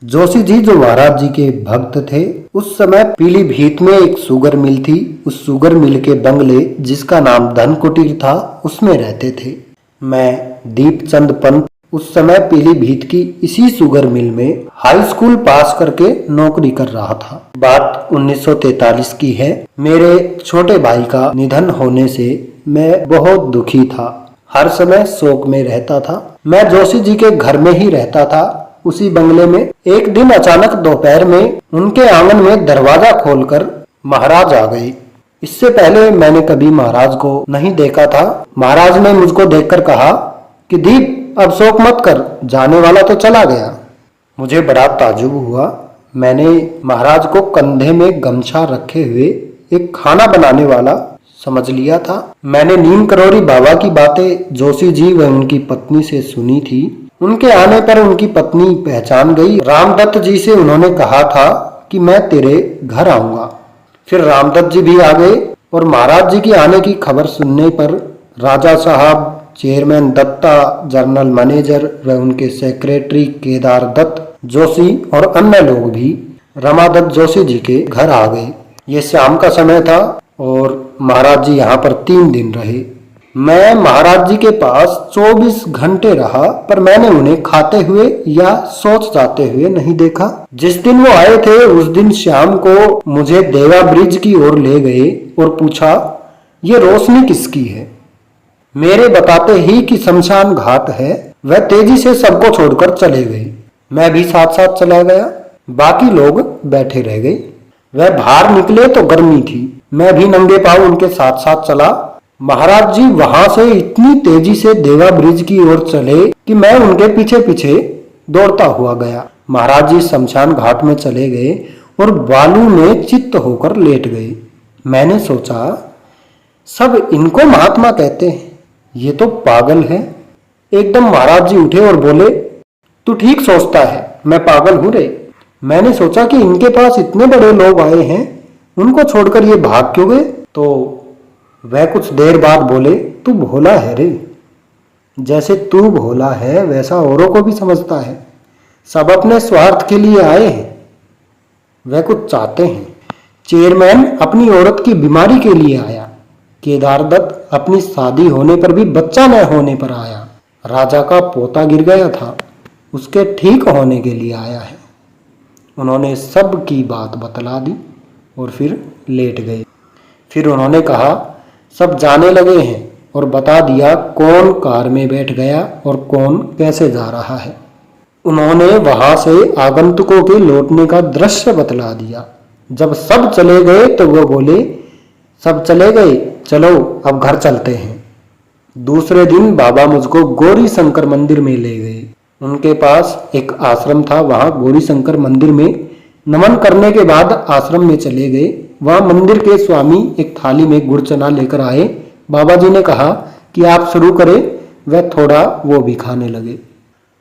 जोशी जी जो महाराज जी के भक्त थे, उस समय पीलीभीत में एक शुगर मिल थी। उस शुगर मिल के बंगले, जिसका नाम धन कुटीर था, उसमें रहते थे। मैं दीपचंद पंत उस समय पीलीभीत की इसी शुगर मिल में हाई स्कूल पास करके नौकरी कर रहा था। बात 1943 की है। मेरे छोटे भाई का निधन होने से मैं बहुत दुखी था। हर समय शोक में रहता था। मैं जोशी जी के घर में ही रहता था, उसी बंगले में। एक दिन अचानक दोपहर में उनके आंगन में दरवाजा खोलकर महाराज आ गए। इससे पहले मैंने कभी महाराज को नहीं देखा था। महाराज ने मुझको देखकर कहा कि दीप, अब शोक मत कर, जाने वाला तो चला गया। मुझे बड़ा ताज्जुब हुआ। मैंने महाराज को कंधे में गमछा रखे हुए एक खाना बनाने वाला समझ लिया था। मैंने नीम करोड़ी बाबा की बातें जोशी जी व उनकी पत्नी से सुनी थी। उनके आने पर उनकी पत्नी पहचान गई। रामदत्त जी से उन्होंने कहा था कि मैं तेरे घर आऊंगा। फिर रामदत्त जी भी आ गए और महाराज जी के आने की खबर सुनने पर राजा साहब, चेयरमैन दत्ता, जनरल मैनेजर व उनके सेक्रेटरी केदार दत्त जोशी और अन्य लोग भी रमादत्त जोशी जी के घर आ गए। ये शाम का समय था और महाराज जी यहाँ पर 3 दिन रहे। मैं महाराज जी के पास 24 घंटे रहा, पर मैंने उन्हें खाते हुए या सोच जाते हुए नहीं देखा। जिस दिन वो आए थे उस दिन शाम को मुझे देवा ब्रिज की ओर ले गए और पूछा, ये रोशनी किसकी है? मेरे बताते ही कि शमशान घाट है, वह तेजी से सबको छोड़कर चले गए। मैं भी साथ साथ चला गया। बाकी लोग बैठे रह गए। वह बाहर निकले तो गर्मी थी। मैं भी नंगे पांव उनके साथ साथ चला। महाराज जी वहां से इतनी तेजी से देवा ब्रिज की ओर चले कि मैं उनके पीछे पीछे दौड़ता हुआ गया। महाराज जी शमशान घाट में चले गए और बालू में चित्त होकर लेट गए। मैंने सोचा, सब इनको महात्मा कहते हैं, ये तो पागल है। एकदम महाराज जी उठे और बोले, तू ठीक सोचता है, मैं पागल हूं रे। मैंने सोचा कि इनके पास इतने बड़े लोग आए हैं, उनको छोड़कर ये भाग क्यों गए? तो वह कुछ देर बाद बोले, तू भोला है रे। जैसे तू भोला है वैसा औरों को भी समझता है। सब अपने स्वार्थ के लिए आए हैं, वह कुछ चाहते हैं। चेयरमैन अपनी औरत की बीमारी के लिए आया। केदार दत्त अपनी शादी होने पर भी बच्चा न होने पर आया। राजा का पोता गिर गया था, उसके ठीक होने के लिए आया है। उन्होंने सब की बात बतला दी और फिर लेट गए। फिर उन्होंने कहा, सब जाने लगे हैं और बता दिया कौन कार में बैठ गया और कौन कैसे जा रहा है। उन्होंने वहां से आगंतुकों के लौटने का दृश्य बतला दिया। जब सब चले गए तो वो बोले, सब चले गए, चलो अब घर चलते हैं। दूसरे दिन बाबा मुझको गौरी शंकर मंदिर में ले गए। उनके पास एक आश्रम था, वहां गौरी शंकर मंदिर में नमन करने के बाद आश्रम में चले गए। वहां मंदिर के स्वामी एक थाली में गुड़ चना लेकर आए। बाबा जी ने कहा कि आप शुरू करें। वह थोड़ा वो भी खाने लगे।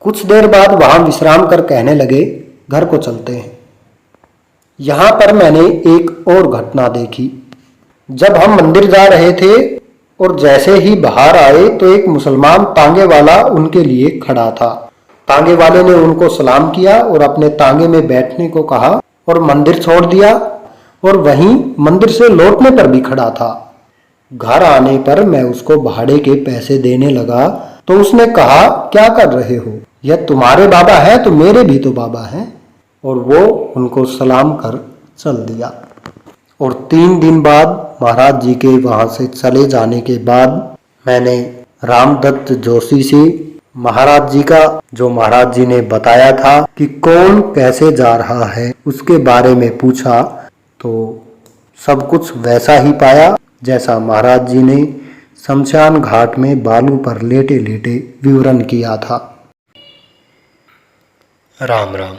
कुछ देर बाद वहां विश्राम कर कहने लगे, घर को चलते हैं। यहाँ पर मैंने एक और घटना देखी। जब हम मंदिर जा रहे थे और जैसे ही बाहर आए तो एक मुसलमान तांगे वाला उनके लिए खड़ा था। तांगे वाले ने उनको सलाम किया और अपने तांगे में बैठने को कहा और मंदिर छोड़ दिया और वहीं मंदिर से लौटने पर भी खड़ा था। घर आने पर मैं उसको भाड़े के पैसे देने लगा तो उसने कहा, क्या कर रहे हो? यह तुम्हारे बाबा है तो मेरे भी तो बाबा हैं। और वो उनको सलाम कर चल दिया। और 3 दिन बाद महाराज जी के वहां से चले जाने के बाद मैंने रामदत्त जोशी से महाराज जी का, जो महाराज जी ने बताया था कि कौन कैसे जा रहा है, उसके बारे में पूछा तो सब कुछ वैसा ही पाया जैसा महाराज जी ने शमशान घाट में बालू पर लेटे लेटे विवरण किया था। राम राम।